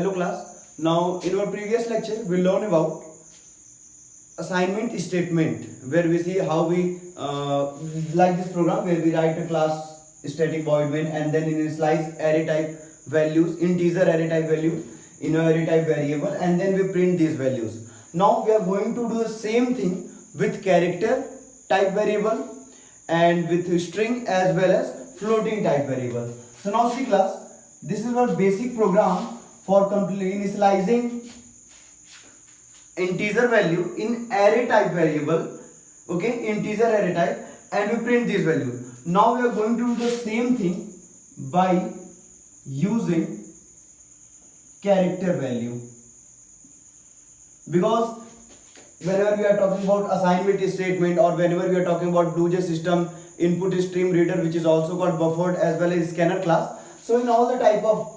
Hello class. Now in our previous lecture we learned about assignment statement where we see how we like this program where we write a class static void main and then initialize array type values, integer array type values in a array type variable, and then we print these values. Now we are going to do the same thing with character type variable and with string as well as floating type variable. So now see class, this is our basic program for initializing integer value in array type variable, okay, integer array type, and we print this value. Now we are going to do the same thing by using character value, because whenever we are talking about assignment statement or whenever we are talking about BlueJ system input stream reader, which is also called buffered as well as scanner class, so in all the type of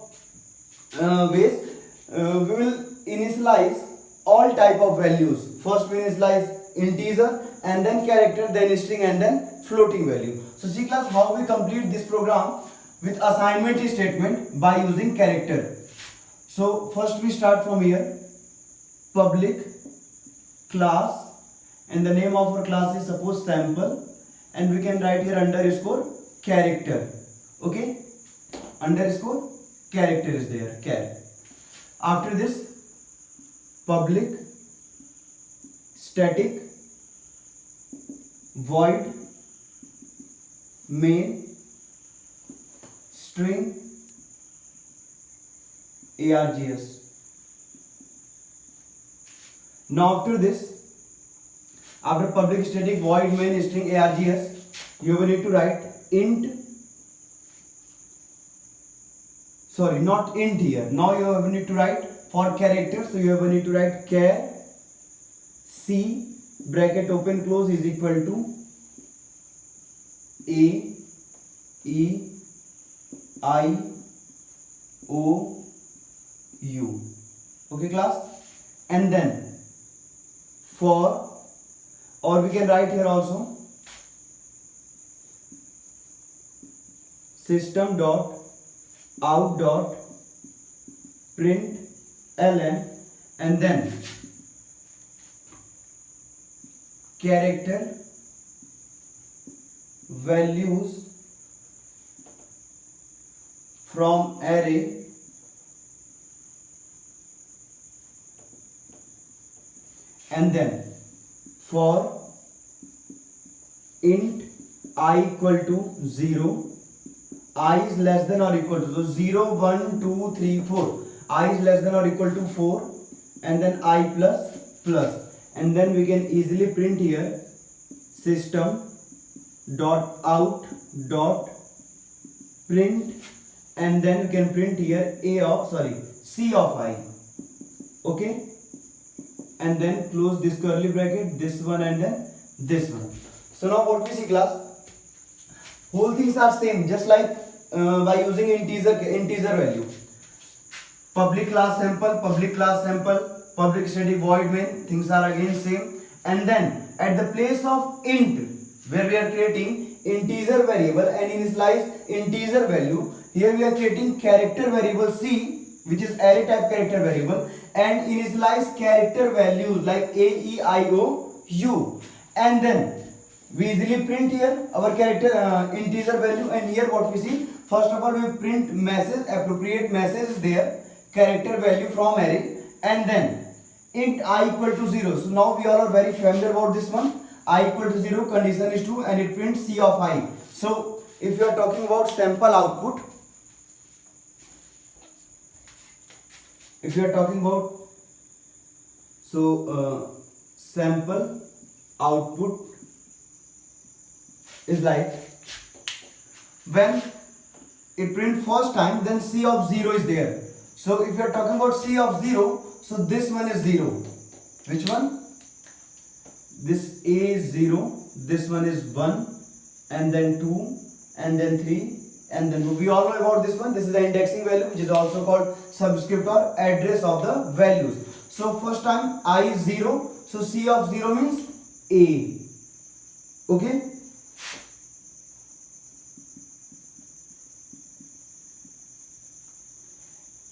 ways we will initialize all type of values. First we initialize integer and then character, then string, and then floating value. So see class, how we complete this program with assignment statement by using character. So first we start from here, public class, and the name of our class is suppose sample, and we can write here underscore character, okay, underscore character is there, char. After this, public static void main string args. Now after this, after public static void main string args, you will need to write int, sorry, not int here. Now you will need to write for character, so you will need to write char c bracket open close is equal to a e I o u, okay class, and then for, or we can write here also system dot out dot print ln, and then character values from array and then for int I equal to 0, I is less than or equal to, so 0 1 2 3 4, I is less than or equal to 4, and then I plus, and then we can easily print here system dot out dot print, and then we can print here c of I, okay, and then close this curly bracket, this one and then this one. So now what we see class, whole things are same, just like by using integer value, public class sample, public static void main, things are again same, and then at the place of int where we are creating integer variable and initialize integer value, here we are creating character variable c, which is array type character variable, and initialize character values like a e I o u, and then we easily print here our character integer value, and here what we see, first of all we print message, appropriate message is there, character value from array, and then int I equal to 0. So now we all are very familiar about this one, I equal to 0, condition is true, and it prints c of I. So if you are talking about sample output, if you are talking about sample output is like when it print first time, then c of 0 is there. So if you are talking about c of 0, so this one is 0. Which one? This a is 0, this one is 1, and then 2, and then 3, and then we all know about this one. This is the indexing value, which is also called subscript or address of the values. So first time I is 0, so c of 0 means a, okay.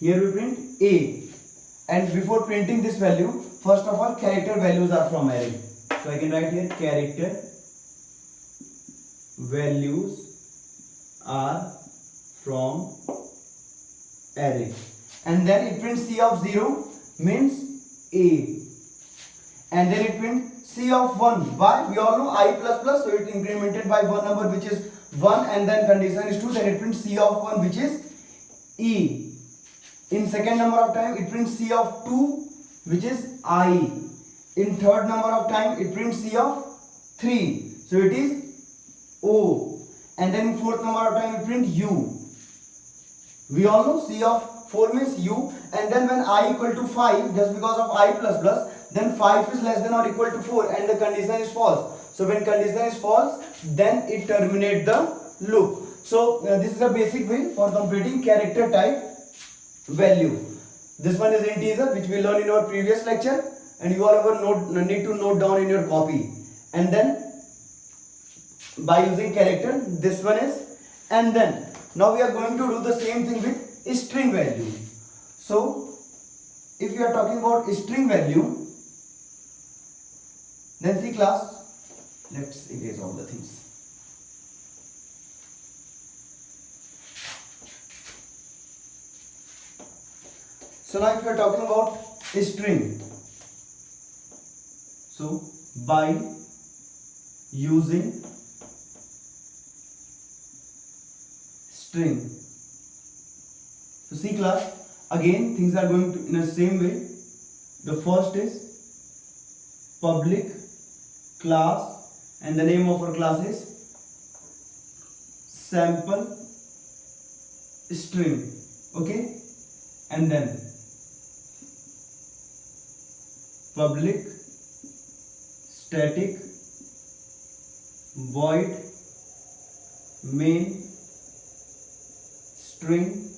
here we print A, and before printing this value, first of all character values are from array. So I can write here character values are from array, and then it prints C of 0 means A, and then it prints C of 1. Why? We all know I plus plus, so it incremented by one number which is 1, and then condition is 2, then it prints C of 1 which is E. In second number of time it prints C of 2 which is I. In third number of time it prints C of 3, so it is O, and then in fourth number of time it prints U. We all know C of 4 means U, and then when I equal to 5, just because of I plus plus, then 5 is less than or equal to 4 and the condition is false. So when condition is false, then it terminates the loop. So this is a basic way for computing character type value. This one is integer, which we learned in our previous lecture, and you all ever need to note down in your copy. And then by using character, this one is, and then now we are going to do the same thing with string value. So if you are talking about string value, then see class, let's erase all the things. So now if you are talking about string, so by using string, so see class, again things are going to in the same way. The first is public class, and the name of our class is sample string, okay, and then public static void main string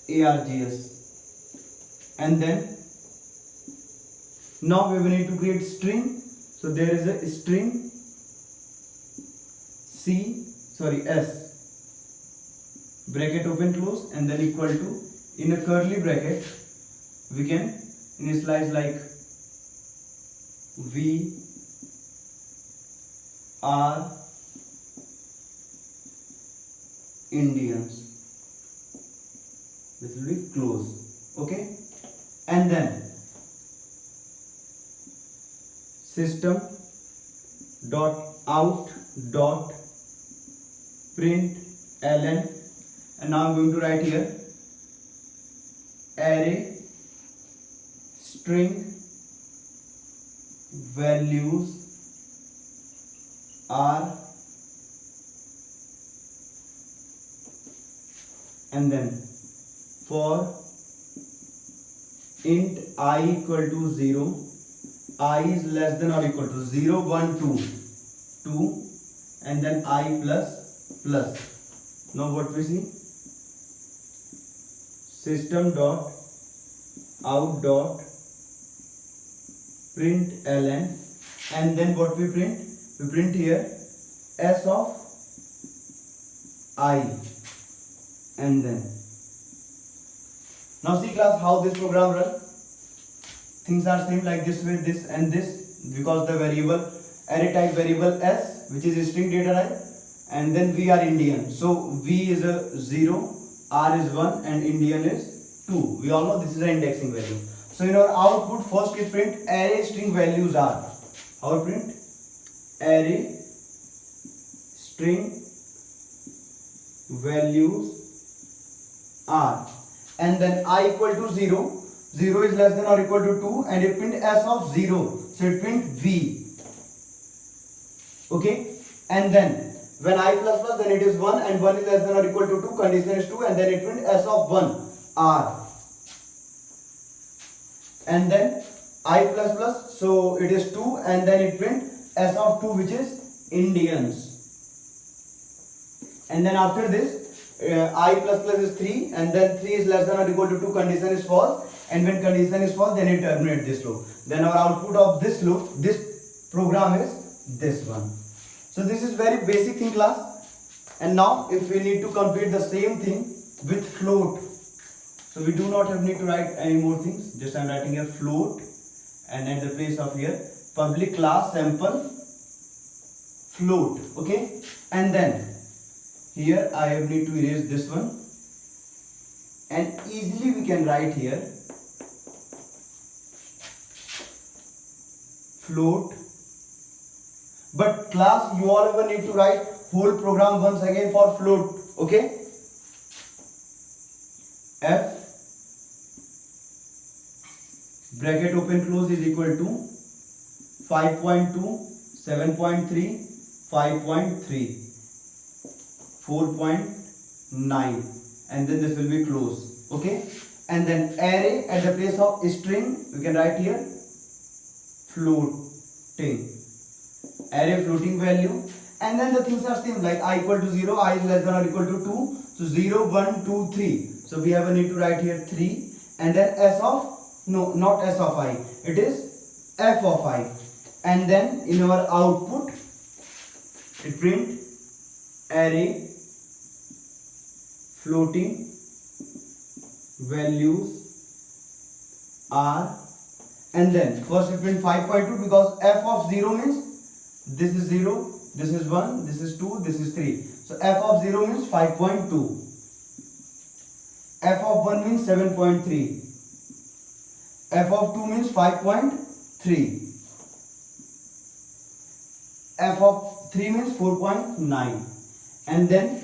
args, and then now we will need to create string. So there is a string S bracket open close, and then equal to, in a curly bracket we can initialize like we are Indians. This will be close, okay, and then system dot out dot println, and now I'm going to write here array string values are, and then for int I equal to 0, I is less than or equal to 0, 1, 2, 2, and then I plus plus. Now what we see, system dot out dot println, and then what we print? We print here S of I, and then now see class how this program runs. Things are same like this with this and this, because the variable array type variable S, which is string data type, and then we are Indian, so V is a 0, R is 1, and Indian is 2. We all know this is an indexing value. So in our output, first we print array string values are. How we print? Array string values are, and then I equal to 0, 0 is less than or equal to 2, and it print S of 0, so it print V, okay, and then when I plus plus, then it is 1, and 1 is less than or equal to 2, condition is 2, and then it print S of 1 R, and then I plus plus, so it is 2, and then it print S of 2, which is Indians, and then after this I plus plus is 3, and then 3 is less than or equal to 2, condition is false, and when condition is false, then it terminates this loop. Then our output of this loop, this program is this one. So this is very basic thing class. And now if we need to complete the same thing with float, So we do not have need to write any more things. Just I'm writing here float, and at the place of here public class sample float. Okay, and then here I have need to erase this one, and easily we can write here float. But class, you all ever need to write whole program once again for float. Okay, f bracket open close is equal to 5.2, 7.3, 5.3, 4.9, and then this will be close. Okay, and then array at the place of string we can write here floating, array floating value, and then the things are same, like I equal to 0, I is less than or equal to 2, so 0, 1, 2, 3, so we have a need to write here 3, and then s of, no, not s of I, it is f of I, and then in our output it print array floating values are, and then first we print 5.2 because f of 0 means this is 0, this is 1, this is 2, this is 3, so f of 0 means 5.2, f of 1 means 7.3, f of 2 means 5.3, f of 3 means 4.9, and then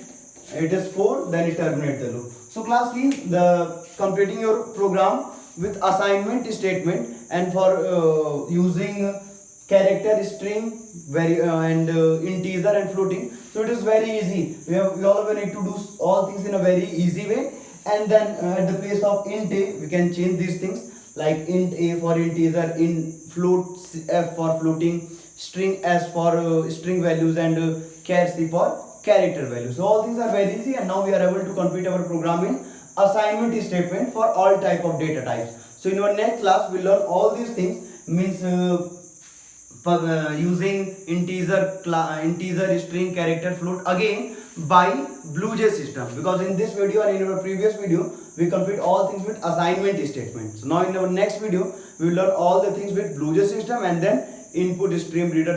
it is 4, then it terminates the loop. So class, see the completing your program with assignment statement, and for using character, string, and integer and floating, so it is very easy. We all need to do all things in a very easy way, and then at the place of int a we can change these things, like int a for integer, in float f for floating, string s for string values, and char c for character values. So all things are very easy, and now we are able to complete our program in assignment statement for all type of data types. So in our next class we learn all these things, means using integer, string, character, float again by BlueJ system, because in this video and in our previous video we complete all things with assignment statement. So now in our next video we will learn all the things with BlueJ system, and then input stream reader